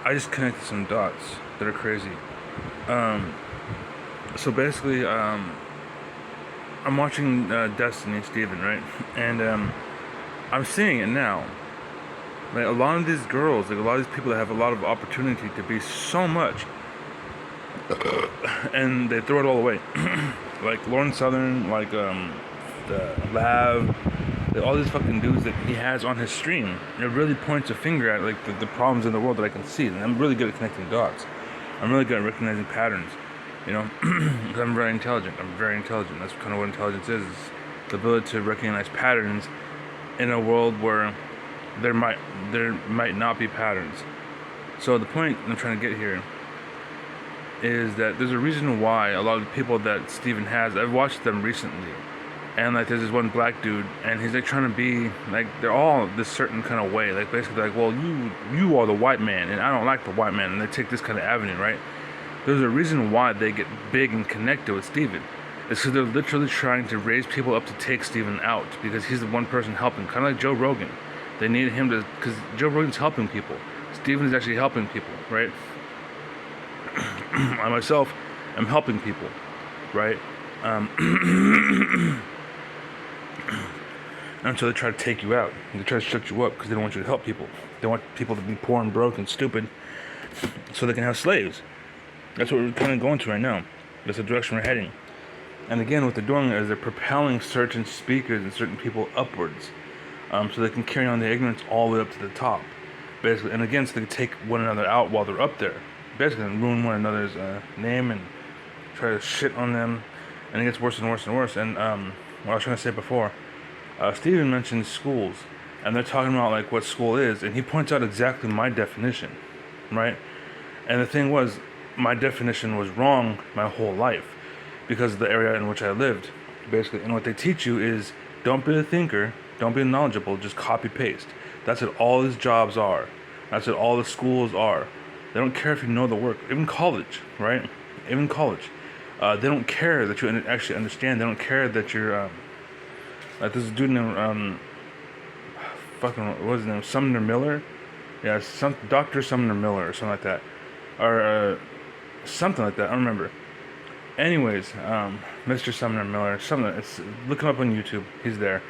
I just connected some dots that are crazy. Um, so basically, I'm watching Destiny, Steven, right? And I'm seeing it now. Like a lot of these girls, like a lot of these people that have a lot of opportunity to be so much, and they throw it all away. Like Lauren Southern, like the Lav, all these fucking dudes that he has on his stream. It really points a finger at like the problems in the world that I can see, and I'm really good at connecting dots. I'm really good at recognizing patterns, you know, because I'm very intelligent. I'm very intelligent. That's kind of what intelligence is the ability to recognize patterns in a world where there might there might not be patterns. So the point I'm trying to get here is that there's a reason why a lot of the people that Steven has, I've watched them recently, and like there's this one black dude, and he's like trying to be like they're all this certain kind of way, like basically like, well, you are the white man, and I don't like the white man, and they take this kind of avenue, right? There's a reason why they get big and connected with Steven. It's because they're literally trying to raise people up to take Steven out because he's the one person helping, kind of like Joe Rogan. They need him to, because Joe Rogan's helping people. Steven is actually helping people, right? I myself am helping people, right? And so they try to take you out. They try to shut you up because they don't want you to help people. They want people to be poor and broke and stupid so they can have slaves. That's what we're kind of going to right now. That's the direction we're heading. And again, what they're doing is they're propelling certain speakers and certain people upwards, so they can carry on their ignorance all the way up to the top, basically. And again, so they can take one another out while they're up there, basically, and ruin one another's name and try to shit on them. And it gets worse and worse and worse. And what I was trying to say before, Steven mentioned schools, and they're talking about like what school is, and he points out exactly my definition, right? And the thing was, my definition was wrong my whole life because of the area in which I lived, basically. And what they teach you is don't be a thinker, don't be knowledgeable, just copy paste. That's what all these jobs are. That's what all the schools are. They don't care if you know the work. Even college, right? Even college. They don't care that you actually understand. They don't care that you're like this dude named fucking what was his name? Sumner Miller. Yeah, some Dr. Sumner Miller or something like that, or something like that. I don't remember. Anyways, Mr. Sumner Miller, something. It's look him up on YouTube. He's there.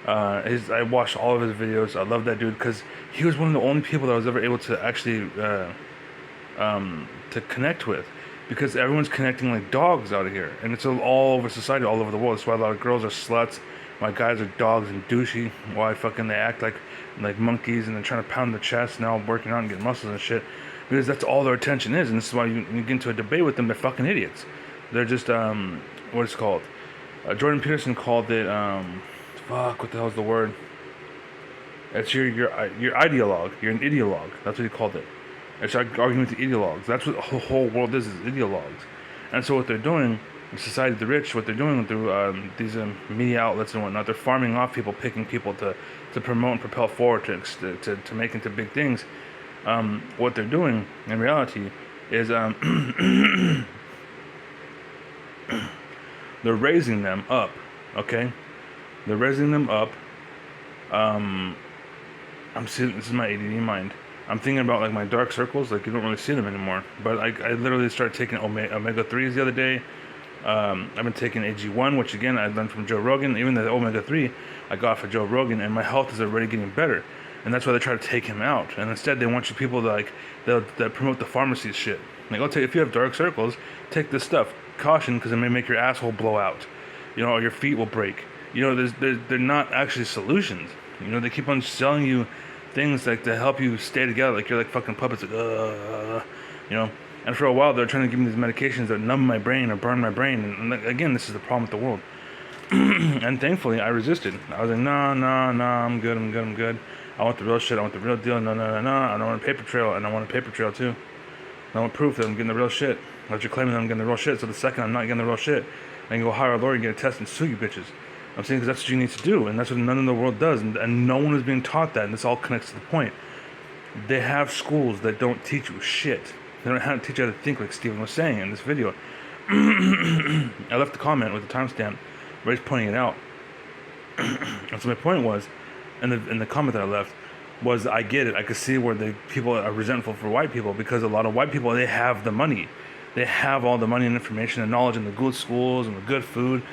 I watched all of his videos. I love that dude because he was one of the only people that I was ever able to actually to connect with, because everyone's connecting like dogs out of here, and it's all over society, all over the world. That's why a lot of girls are sluts. My guys are dogs and douchey. Why fucking they act like monkeys and they're trying to pound their chest and all working out and getting muscles and shit, because that's all their attention is. And this is why you get into a debate with them. They're fucking idiots. They're just what it's called. Jordan Peterson called it fuck. What the hell is the word? It's your ideologue. You're an ideologue. That's what he called it. It's arguing with the ideologues. That's what the whole world is ideologues. And so what they're doing, in Society of the Rich, what they're doing through these media outlets and whatnot, they're farming off people, picking people to promote and propel forward to make into big things. What they're doing in reality is they're raising them up, okay? They're raising them up. I'm seeing, this is my ADD mind. I'm thinking about like my dark circles, like you don't really see them anymore. But I literally started taking omega 3s the other day. I've been taking AG1, which again I learned from Joe Rogan. Even the omega 3 I got for Joe Rogan, and my health is already getting better. And that's why they try to take him out. And instead they want you people to like that promote the pharmacy shit. Like, I'll tell you, if you have dark circles, take this stuff. Caution, because it may make your asshole blow out, or your feet will break. They're not actually solutions. They keep on selling you things like to help you stay together, like you're like fucking puppets, like And for a while, they're trying to give me these medications that numb my brain or burn my brain. And again, this is the problem with the world. And thankfully, I resisted. I was like, nah, I'm good. I want the real shit. I want the real deal. No. I don't want a paper trail, and I want a paper trail too. I want proof that I'm getting the real shit. That you're claiming that I'm getting the real shit. So the second I'm not getting the real shit, I can go hire a lawyer and get a test and sue you bitches. I'm saying, because that's what you need to do, and that's what none of the world does, and no one is being taught that, and this all connects to the point. They have schools that don't teach you shit. They don't know how to teach you how to think, like Steven was saying in this video. I left the comment with the timestamp where he's pointing it out. And so my point was, in the comment that I left, was I get it. I could see where the people are resentful for white people because a lot of white people, they have the money. They have all the money and information and knowledge and the good schools and the good food.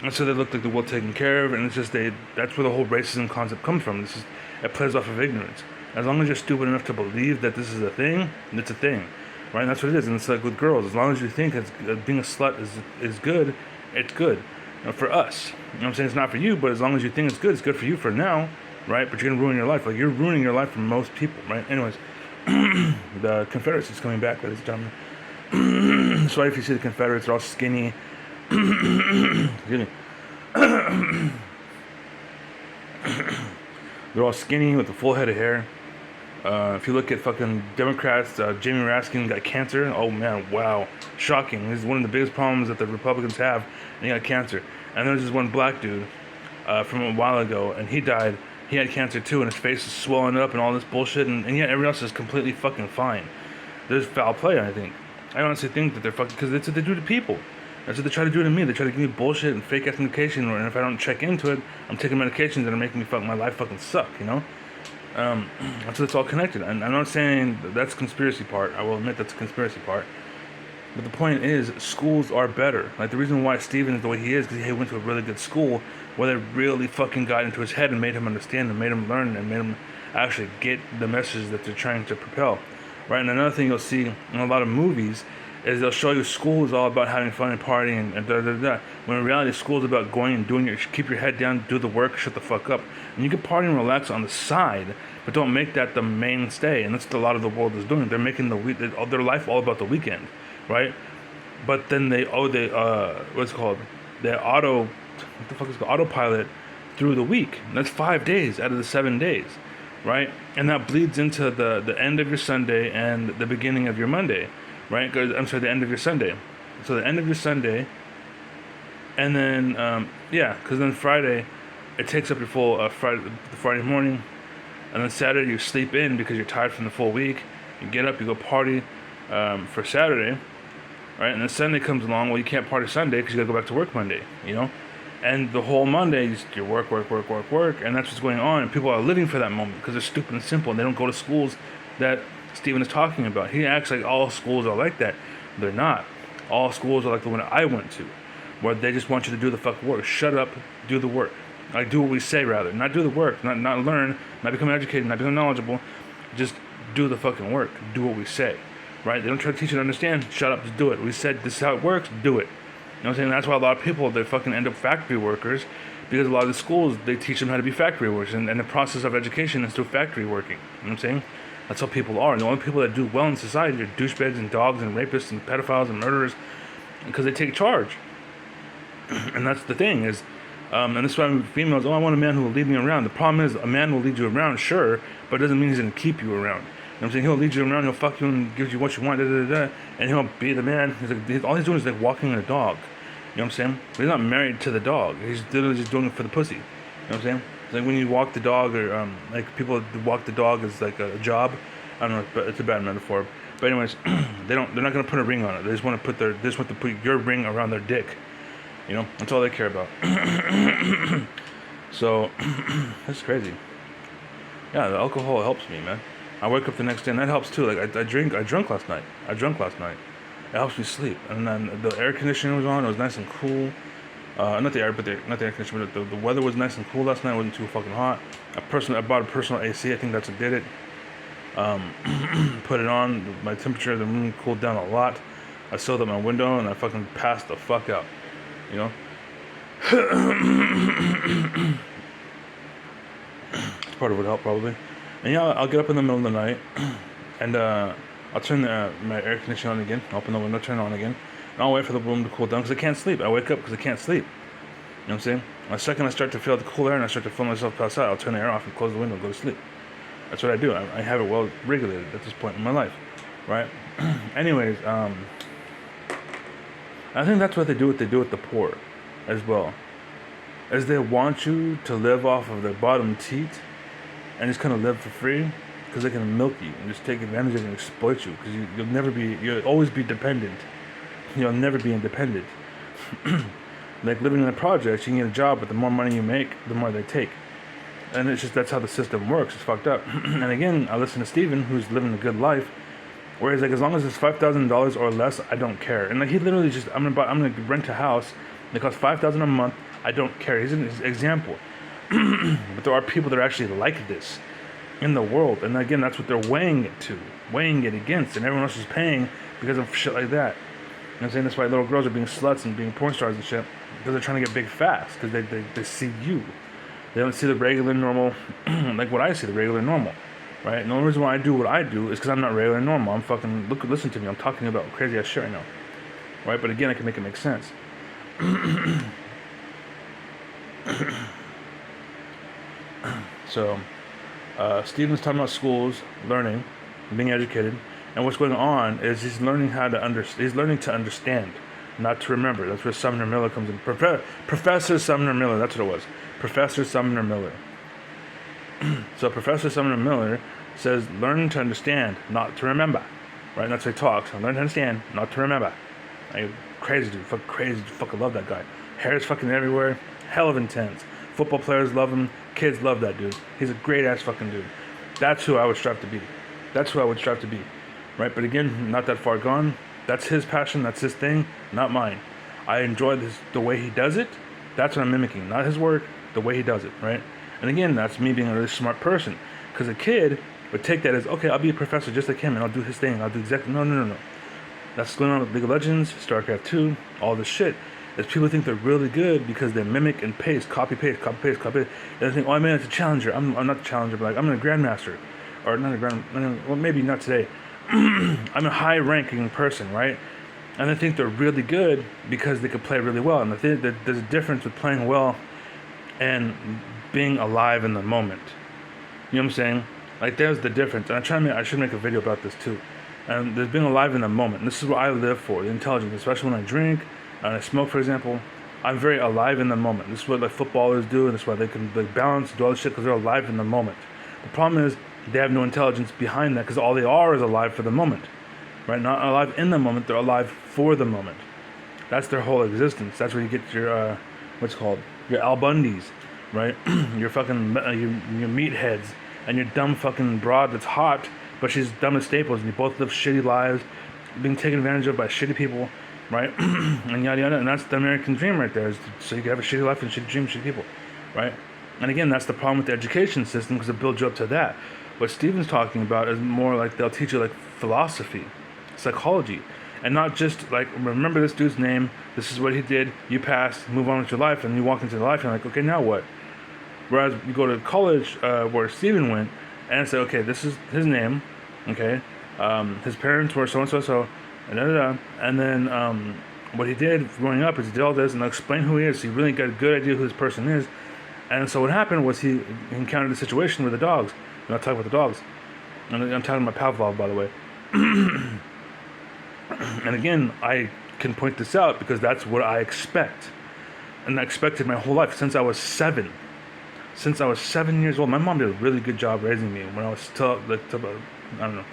And so they look like they're well taken care of, and it's just that's where the whole racism concept comes from. It plays off of ignorance. As long as you're stupid enough to believe that this is a thing, it's a thing. Right? And that's what it is. And it's like with girls, as long as you think being a slut is good, it's good. For us. You know what I'm saying? It's not for you, but as long as you think it's good for you for now, right? But you're gonna ruin your life. Like you're ruining your life for most people, right? Anyways, the Confederacy's coming back, ladies and gentlemen. Sorry if you see the Confederates, they're all skinny. Excuse me. They're all skinny with a full head of hair. If you look at fucking Democrats, Jamie Raskin got cancer. Oh man, wow, shocking. This is one of the biggest problems that the Republicans have, and he got cancer. And there's this one black dude from a while ago, and he died. He had cancer too, and his face is swelling up and all this bullshit, and yet everyone else is completely fucking fine. There's foul play, I think. I honestly think that they're fucking, because that's what they do to people. That's what they try to do to me. They try to give me bullshit and fake ass medication, and if I don't check into it, I'm taking medications that are making me my life fucking suck, you know? So it's all connected. And I'm not saying that's conspiracy part. I will admit that's a conspiracy part. But the point is, schools are better. Like, the reason why Steven is the way he is, because he went to a really good school where they really fucking got into his head and made him understand and made him learn and made him actually get the message that they're trying to propel. Right? And another thing you'll see in a lot of movies is they'll show you school is all about having fun and partying and da. When in reality, school is about going and doing keep your head down, do the work, shut the fuck up. And you can party and relax on the side, but don't make that the mainstay. And that's what a lot of the world is doing. They're making their life all about the weekend, right? But then what's it called? What the fuck is it called? Autopilot through the week. And that's 5 days out of the 7 days, right? And that bleeds into the end of your Sunday and the beginning of your Monday. Right? The end of your Sunday. So the end of your Sunday, and then, because then Friday, it takes up your full the Friday morning, and then Saturday you sleep in because you're tired from the full week. You get up, you go party for Saturday, right? And then Sunday comes along. Well, you can't party Sunday because you gotta go back to work Monday, you know? And the whole Monday, you work, and that's what's going on. And people are living for that moment because they're stupid and simple, and they don't go to schools that Steven is talking about. He acts like all schools are like that. They're not. All schools are like the one I went to, where they just want you to do the fucking work. Shut up, do the work. Like, do what we say, rather. Not do the work, not learn, not become educated, not become knowledgeable. Just do the fucking work. Do what we say, right? They don't try to teach you to understand. Shut up, just do it. We said this is how it works, do it. You know what I'm saying? That's why a lot of people, they fucking end up factory workers, because a lot of the schools, they teach them how to be factory workers, and the process of education is through factory working. You know what I'm saying? That's how people are. And the only people that do well in society are douchebags and dogs and rapists and pedophiles and murderers, because they take charge. And that's the thing is, and that's why females, I want a man who will lead me around. The problem is, a man will lead you around, sure, but it doesn't mean he's going to keep you around. You know what I'm saying? He'll lead you around, he'll fuck you and give you what you want, and he'll be the man. All he's doing is like walking a dog. You know what I'm saying? But he's not married to the dog. He's literally just doing it for the pussy. You know what I'm saying? Like when you walk the dog, or like people walk the dog as like a job. I don't know, but it's a bad metaphor. But anyways, they're not gonna put a ring on it. They just want to put your ring around their dick. You know, that's all they care about. So that's crazy. Yeah, the alcohol helps me, man. I wake up the next day and that helps too. Like I drunk last night. It helps me sleep. And then the air conditioning was on. It was nice and cool. Not the air conditioning, but the weather was nice and cool last night. It wasn't too fucking hot. I bought a personal AC. I think that's what did it. Put it on. My temperature in the room cooled down a lot. I sealed up my window and I fucking passed the fuck out. You know? It's part of what helped probably. And yeah, I'll get up in the middle of the night and I'll turn my air conditioning on again. I'll open the window, turn it on again. And I'll wait for the room to cool down because I can't sleep. I wake up because I can't sleep. You know what I'm saying? The second I start to feel the cool air and I start to feel myself pass out, I'll turn the air off and close the window and go to sleep. That's what I do. I have it well regulated at this point in my life, right? Anyways, I think that's what they do with the poor as well. As they want you to live off of their bottom teat and just kind of live for free because they can milk you and just take advantage of you and exploit you because you'll always be dependent. You'll never be independent. Like living in a project, you can get a job, but the more money you make, the more they take. And it's just, that's how the system works. It's fucked up. And again, I listen to Steven, who's living a good life, where he's like, as long as it's $5,000 or less, I don't care. And like, he literally just, I'm gonna rent a house. It costs $5,000 a month. I don't care. He's an example. But there are people that are actually like this in the world. And again, that's what they're weighing it against. And everyone else is paying because of shit like that. You know what I'm saying? That's why little girls are being sluts and being porn stars and shit. Because they're trying to get big fast. Because they see you. They don't see the regular normal, like what I see, the regular normal. Right? And the only reason why I do what I do is because I'm not regular normal. I'm fucking, listen to me. I'm talking about crazy ass shit right now. Right? But again, I can make it make sense. So, Steven's talking about schools, learning, being educated, and what's going on is he's learning he's learning to understand, not to remember. That's where Sumner Miller comes in. Professor Sumner Miller, that's what it was. Professor Sumner Miller. So Professor Sumner Miller says, learn to understand, not to remember. Right? And that's how he talks. Learn to understand, not to remember. Like, crazy dude. Crazy. Fucking love that guy. Hair is fucking everywhere. Hell of intense. Football players love him. Kids love that dude. He's a great ass fucking dude. That's who I would strive to be. That's who I would strive to be. Right? But again, not that far gone. That's his passion. That's his thing. Not mine. I enjoy the way he does it. That's what I'm mimicking. Not his work. The way he does it. Right? And again, that's me being a really smart person. Because a kid would take that as, okay, I'll be a professor just like him and I'll do his thing. I'll do exactly. No. That's going on with League of Legends, StarCraft 2, all this shit. Is people think they're really good because they mimic and paste, copy paste. And they think, oh, I mean, it's a challenger. I'm not the challenger, but like, I'm a grandmaster. Or not a well, maybe not today. I'm a high-ranking person, right? And they think they're really good because they can play really well. And I think that there's a difference with playing well and being alive in the moment. You know what I'm saying? Like, there's the difference. And I should make a video about this too. And there's being alive in the moment. And this is what I live for, the intelligence, especially when I drink and I smoke, for example. I'm very alive in the moment. This is what like footballers do, and this is why they can like balance, do all this shit, because they're alive in the moment. The problem is they have no intelligence behind that, because all they are is alive for the moment, right? Not alive in the moment, they're alive for the moment. That's their whole existence. That's where you get your what's it called, your Al Bundys, right? Your fucking your meatheads, and your dumb fucking broad that's hot, but she's dumb as Staples, and you both live shitty lives, being taken advantage of by shitty people. Right? And yada yada, and that's the American dream right there, is so you can have a shitty life and shitty dream, shitty people, right? And again, that's the problem with the education system, because it builds you up to that. What Steven's talking about is more like they'll teach you like philosophy, psychology, and not just like, remember this dude's name, this is what he did, you pass, move on with your life, and you walk into the life and you're like, okay, now what? Whereas you go to college where Steven went, and say, okay, this is his name, okay, his parents were so and so. And then what he did growing up is he did all this and explain who he is. So he really got a good idea who this person is. And so what happened was he encountered a situation with the dogs. And I'll talk about the dogs. And I'm talking about Pavlov, by the way. And again, I can point this out because that's what I expect. And I expected my whole life since I was 7. Since I was 7 years old. My mom did a really good job raising me when I was still, I don't know.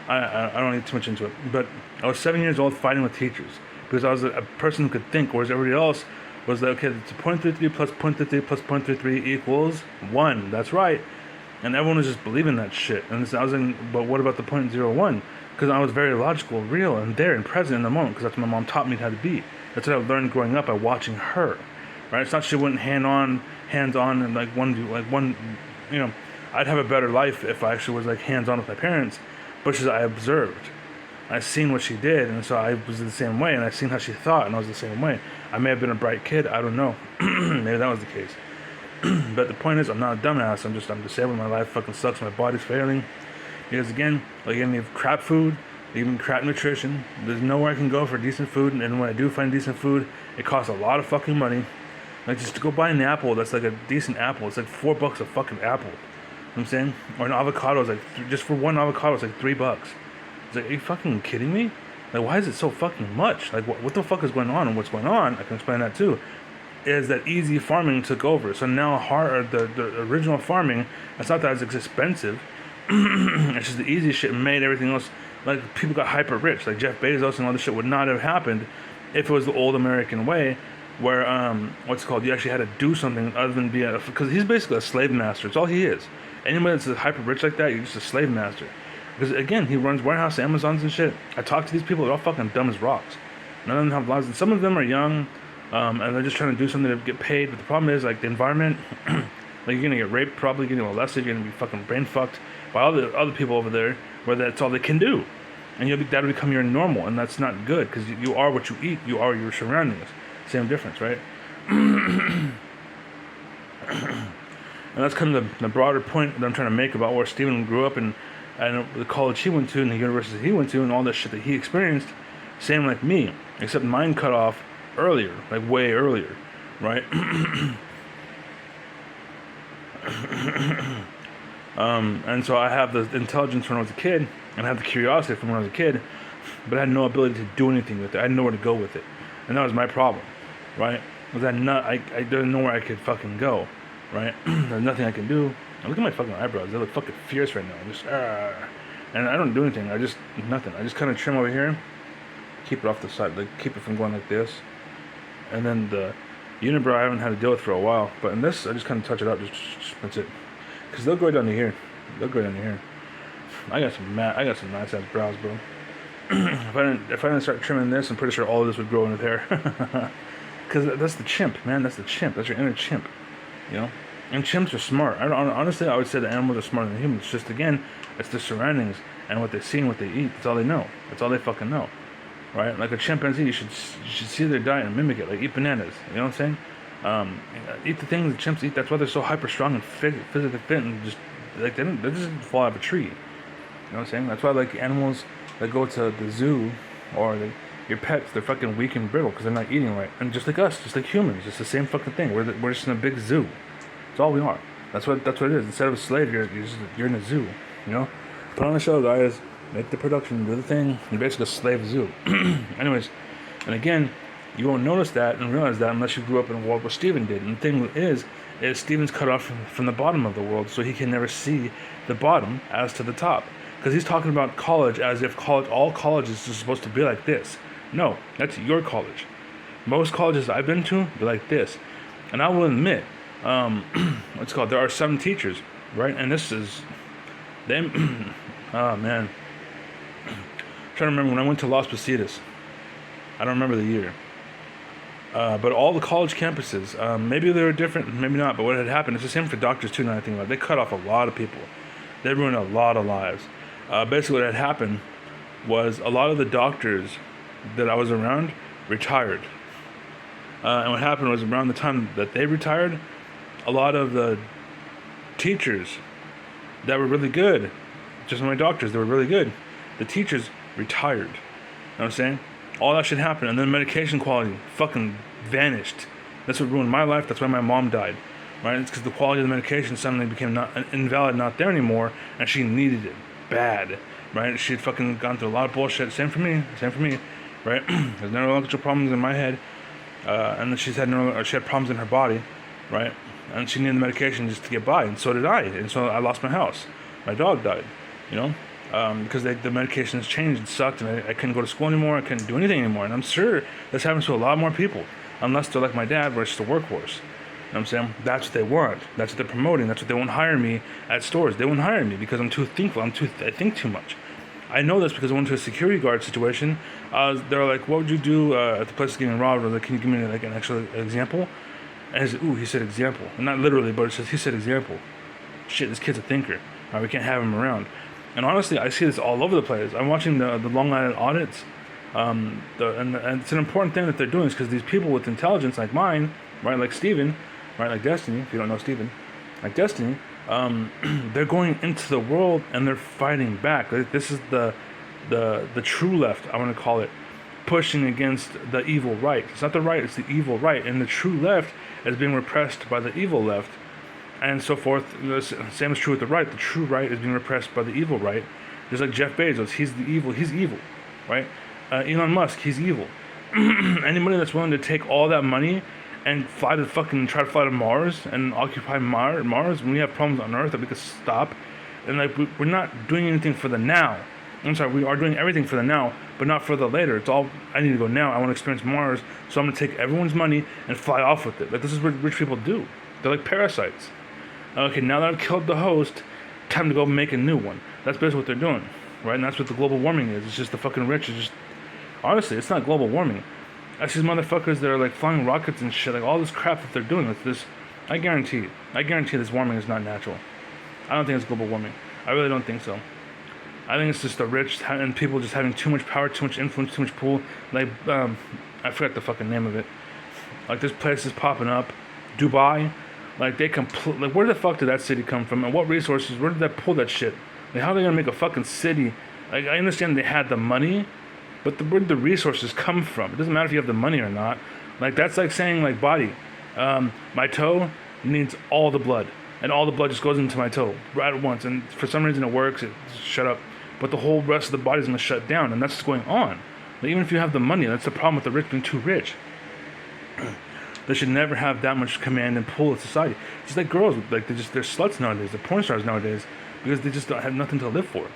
I don't need too much into it, but I was 7 years old fighting with teachers because I was a person who could think, whereas everybody else was like, okay, it's 0.33 plus 0.33 plus 0.33 equals 1. That's right. And everyone was just believing that shit. And I was in, but what about the 0.01? Because I was very logical, real, and there and present in the moment, because that's what my mom taught me how to be. That's what I learned growing up by watching her. Right? It's not she went hands on, and like one, you know, I'd have a better life if I actually was like hands on with my parents. But I observed. I seen what she did, and so I was the same way, and I seen how she thought, and I was the same way. I may have been a bright kid, I don't know. Maybe that was the case. But the point is, I'm not a dumbass, I'm disabled, my life fucking sucks, my body's failing. Because again, they give me crap food, they give me crap nutrition, there's nowhere I can go for decent food, and when I do find decent food, it costs a lot of fucking money. Like, just to go buy an apple that's like a decent apple, it's like $4 a fucking apple. You know what I'm saying? Or an avocado is like, just for one avocado, it's like $3. It's like, are you fucking kidding me? Like, why is it so fucking much? Like, what the fuck is going on? And what's going on, I can explain that too, is that easy farming took over. So now the original farming, it's not that it's expensive. It's just the easy shit made everything else. Like, people got hyper rich. Like, Jeff Bezos and all this shit would not have happened if it was the old American way, where what's it called? You actually had to do something other than be a, because he's basically a slave master. It's all he is. Anybody that's hyper rich like that, you're just a slave master. Because again, he runs warehouse, Amazons and shit. I talk to these people; they're all fucking dumb as rocks. None of them have lives, and some of them are young, and they're just trying to do something to get paid. But the problem is, like, the environment, like, you're gonna get raped, probably getting molested, you're gonna be fucking brain fucked by all the other people over there, where that's all they can do, and that'll become your normal, and that's not good because you are what you eat, you are your surroundings. Same difference, right? And that's kind of the broader point that I'm trying to make about where Steven grew up and the college he went to and the university he went to and all that shit that he experienced. Same like me, except mine cut off earlier, like way earlier, right? And so I have the intelligence when I was a kid, and I had the curiosity from when I was a kid, but I had no ability to do anything with it. I had nowhere to go with it, and that was my problem, right? Was that I didn't know where I could fucking go, right? There's nothing I can do. And look at my fucking eyebrows; they look fucking fierce right now. Just and I don't do anything. I just nothing. I just kind of trim over here, keep it off the side, like keep it from going like this, and then the unibrow I haven't had to deal with for a while. But in this, I just kind of touch it up. Just that's it. Because they'll go down to here. They'll go down to here. I got some nice ass brows, bro. If I didn't start trimming this, I'm pretty sure all of this would grow into hair. Because that's the chimp, man. That's the chimp. That's your inner chimp, you know. And chimps are smart. Honestly, I would say the animals are smarter than humans. It's just, again, it's their surroundings and what they see and what they eat. That's all they know. That's all they fucking know, right? Like a chimpanzee, you should see their diet and mimic it. Like, eat bananas. You know what I'm saying? Eat the things the chimps eat. That's why they're so hyper strong and physically fit and just like they just fall out of a tree. You know what I'm saying? That's why, like, animals that go to the zoo or your pets, they're fucking weak and brittle because they're not eating right. And just like us, just like humans, it's the same fucking thing. We're just in a big zoo. That's all we are. That's what it is. Instead of a slave, you're in a zoo. You know. Put on the show, guys. Make the production, do the thing. You're basically a slave zoo. Anyways, and again, you won't notice that and realize that unless you grew up in a world where Steven did. And the thing is Steven's cut off from the bottom of the world, so he can never see the bottom as to the top. Because he's talking about college as if all colleges are supposed to be like this. No, that's your college. Most colleges I've been to, they're like this. And I will admit, what's it called? There are some teachers, right? And this is them. Oh man, I'm trying to remember when I went to Las Positas. I don't remember the year. But all the college campuses, maybe they were different, maybe not. But what had happened, it's the same for doctors too. Now I think about it, they cut off a lot of people. They ruined a lot of lives. Basically, what had happened was a lot of the doctors that I was around retired. And what happened was around the time that they retired, a lot of the teachers that were really good, just my doctors, they were really good, the teachers retired. You know what I'm saying? All that shit happened, and then medication quality fucking vanished. That's what ruined my life. That's why my mom died, right? It's because the quality of the medication suddenly became invalid, not there anymore, and she needed it bad, right? She had fucking gone through a lot of bullshit. Same for me, right? There's neurological problems in my head, and then she had problems in her body, right? And she needed the medication just to get by, and so did I. And so I lost my house. My dog died, you know? Because the medications changed and sucked, and I couldn't go to school anymore. I couldn't do anything anymore. And I'm sure this happens to a lot more people, unless they're like my dad, where it's just a workhorse. You know what I'm saying? That's what they want. That's what they're promoting. That's what they won't hire me at stores. They won't hire me because I'm too thinkful. I think too much. I know this because I went to a security guard situation. They're like, "What would you do at the place getting robbed?" Or like, "Can you give me like an actual example?" And I said, he said example. And not literally, but he said example. Shit, this kid's a thinker. We can't have him around. And honestly, I see this all over the place. I'm watching the Long Island audits, and it's an important thing that they're doing, is because these people with intelligence like mine, right, like Steven, right, like Destiny, if you don't know Steven, like Destiny, they're going into the world and they're fighting back. This is the true left, I want to call it, pushing against the evil right. It's not the right, it's the evil right. And the true left is being repressed by the evil left, and so forth. The same is true with the right. The true right is being repressed by the evil right. Just like Jeff Bezos, he's evil, right? Elon Musk, he's evil. Anybody that's willing to take all that money and try to fly to Mars and occupy Mars when we have problems on Earth that we could stop, and like we're not doing anything for the now, I'm sorry, we are doing everything for the now, but not for the later. It's all, I need to go now. I want to experience Mars, so I'm going to take everyone's money and fly off with it. Like, this is what rich people do. They're like parasites. Okay, now that I've killed the host, time to go make a new one. That's basically what they're doing, right? And that's what the global warming is. It's just the fucking rich. It's just, honestly, it's not global warming. That's these motherfuckers that are like flying rockets and shit, like all this crap that they're doing. It's this, I guarantee this warming is not natural. I don't think it's global warming. I really don't think so. I think it's just the rich and people just having too much power, too much influence, too much pull. Like, I forgot the fucking name of it. Like, this place is popping up, Dubai. Like, like, where the fuck did that city come from? And what resources, where did that pull that shit? Like, how are they gonna make a fucking city? Like, I understand they had the money, but where did the resources come from? It doesn't matter if you have the money or not. Like, that's like saying, like, body. My toe needs all the blood. And all the blood just goes into my toe right at once. And for some reason it works, it shut up. But the whole rest of the body's gonna shut down, and that's what's going on. Like, even if you have the money, that's the problem with the rich being too rich. They should never have that much command and pull of society. Just like girls, like they're sluts nowadays, they're porn stars nowadays, because they just don't have nothing to live for.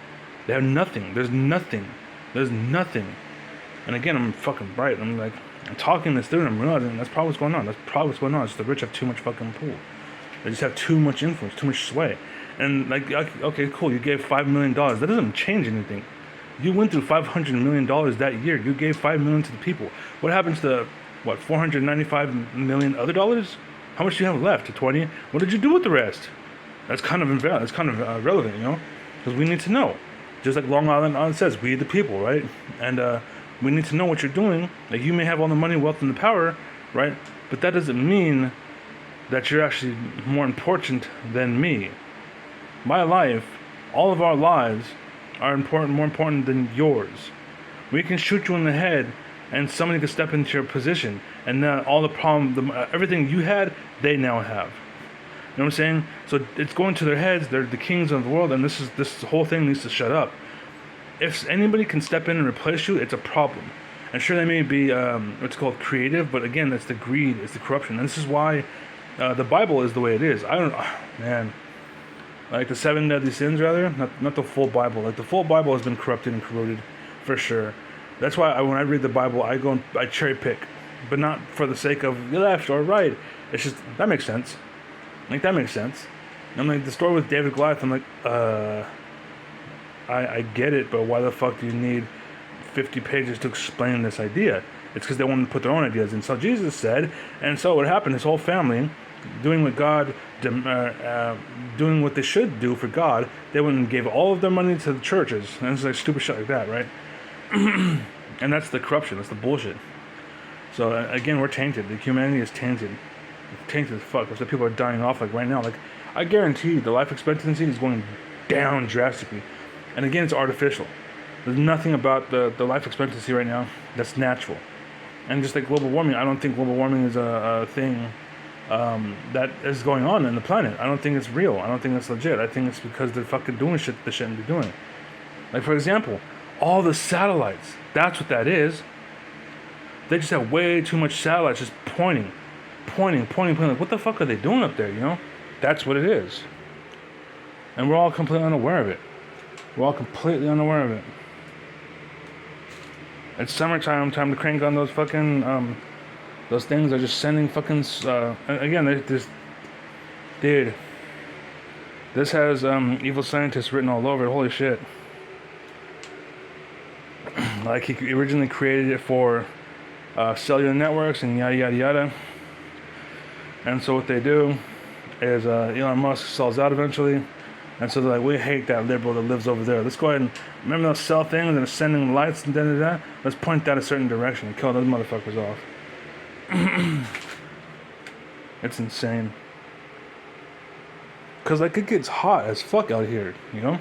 They have nothing. There's nothing. And again, I'm fucking bright. I'm talking this through, and I'm realizing that's probably what's going on. It's the rich have too much fucking pull. They just have too much influence, too much sway. And like, okay, cool, you gave $5 million. That doesn't change anything. You went through $500 million that year. You gave $5 million to the people. What happens to, $495 million other dollars? How much do you have left? 20? What did you do with the rest? That's kind of invalid. That's kind of relevant, you know? Because we need to know. Just like Long Island says, we the people, right? And we need to know what you're doing. Like, you may have all the money, wealth, and the power, right? But that doesn't mean that you're actually more important than me. My life, all of our lives, are more important than yours. We can shoot you in the head, and somebody can step into your position, and now all the problem, everything you had, they now have. You know what I'm saying? So it's going to their heads. They're the kings of the world, and this whole thing needs to shut up. If anybody can step in and replace you, it's a problem. And sure, they may be what's called creative, but again, that's the greed, it's the corruption, and this is why the Bible is the way it is. Man. Like the 7 deadly sins, rather, not the full Bible. Like, the full Bible has been corrupted and corroded, for sure. That's why when I read the Bible, I cherry pick, but not for the sake of left or right. It's just, that makes sense. Like, that makes sense. I'm like, the story with David Goliath, I'm like, I get it, but why the fuck do you need 50 pages to explain this idea? It's because they wanted to put their own ideas in. So Jesus said, and so what happened, his whole family, doing what God, doing what they should do for God, they went and gave all of their money to the churches. And it's like stupid shit like that, right? And that's the corruption, that's the bullshit. So again, we're tainted. The humanity is tainted. It's tainted as fuck. That's why people are dying off like right now. Like, I guarantee the life expectancy is going down drastically. And again, it's artificial. There's nothing about the life expectancy right now that's natural. And just like global warming, I don't think global warming is a thing that is going on in the planet. I don't think it's real. I don't think it's legit. I think it's because they're fucking doing shit they shouldn't be doing. Like, for example, all the satellites. That's what that is. They just have way too much satellites just pointing. Like, what the fuck are they doing up there, you know? That's what it is. And we're all completely unaware of it. It's summertime, time to crank on those fucking, those things are just sending fucking, again, dude, this has, evil scientists written all over it, holy shit. Like, he originally created it for, cellular networks and yada yada yada. And so what they do is, Elon Musk sells out eventually. And so they're like, we hate that liberal that lives over there. Let's go ahead and, remember those cell things that are sending lights and da-da-da? Let's point that a certain direction and kill those motherfuckers off. It's insane. Because, like, it gets hot as fuck out here, you know?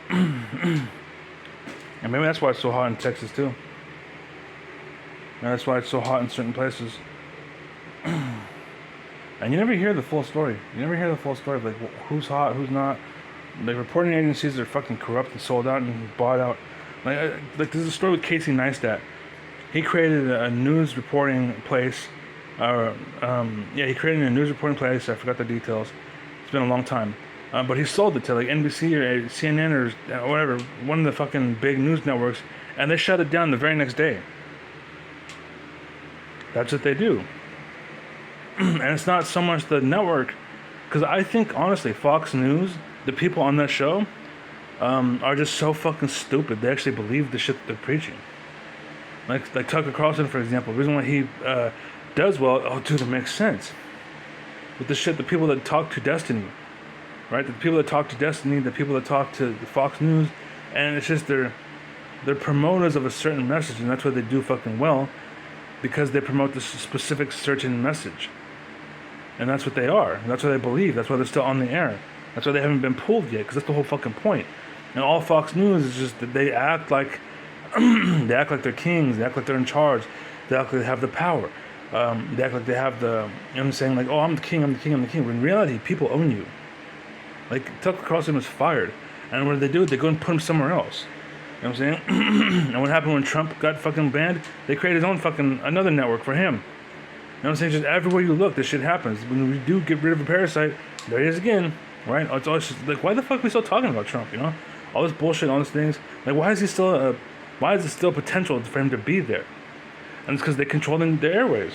And maybe that's why it's so hot in Texas, too. And that's why it's so hot in certain places. And you never hear the full story. Of, like, who's hot, who's not. Like, reporting agencies are fucking corrupt and sold out and bought out. Like there's a story with Casey Neistat. He created a news reporting place. He created a news reporting place. I forgot the details. It's been a long time. But he sold it to like NBC or CNN or whatever, one of the fucking big news networks, and they shut it down the very next day. That's what they do. And it's not so much the network, because I think honestly, Fox News, the people on that show, are just so fucking stupid. They actually believe the shit that they're preaching. Like Tucker Carlson, for example. The reason why he does well, oh dude, it makes sense. With the shit, the people that talk to Destiny, right? The people that talk to Destiny, the people that talk to the Fox News, and it's just they're promoters of a certain message, and that's what they do fucking well, because they promote this specific certain message. And that's what they are. That's what they believe. That's why they're still on the air. That's why they haven't been pulled yet, because that's the whole fucking point. And all Fox News is just that they act like they act like they're kings. They act like they're in charge. They act like they have the power. They act like they have the, you know what I'm saying? Like, oh, I'm the king, I'm the king, I'm the king. But in reality, people own you. Like, Tucker Carlson was fired. And what did they do? They go and put him somewhere else. You know what I'm saying? And what happened when Trump got fucking banned? They created his own fucking, another network for him. You know what I'm saying? Just everywhere you look, this shit happens. When we do get rid of a parasite, there he is again. Right? It's always just, like, why the fuck are we still talking about Trump, you know? All this bullshit, all these things. Like, why is he still why is it still potential for him to be there? And it's because they're controlling the airways.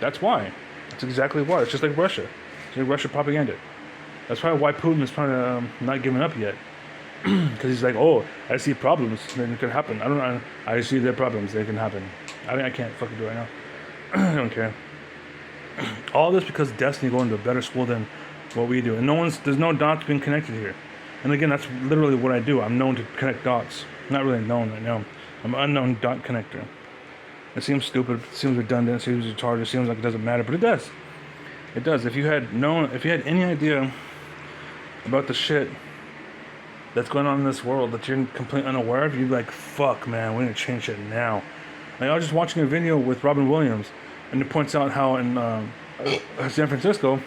That's why. That's exactly why. It's just like Russia. It's like Russia propaganda. That's probably why Putin is probably not giving up yet. Because he's like, oh, I see problems, then it could happen. I see their problems, they can happen. I mean, I can't fucking do it right now. I don't care. All this because Destiny going to a better school than what we do. And there's no dots being connected here. And again, that's literally what I do. I'm known to connect dots. Not really known, I know. I'm an unknown dot connector. It seems stupid, it seems redundant, it seems retarded, it seems like it doesn't matter, but it does. It does. If you had any idea about the shit that's going on in this world that you're completely unaware of, you'd be like, fuck, man, we need to change it now. Like, I was just watching a video with Robin Williams, and it points out how in San Francisco,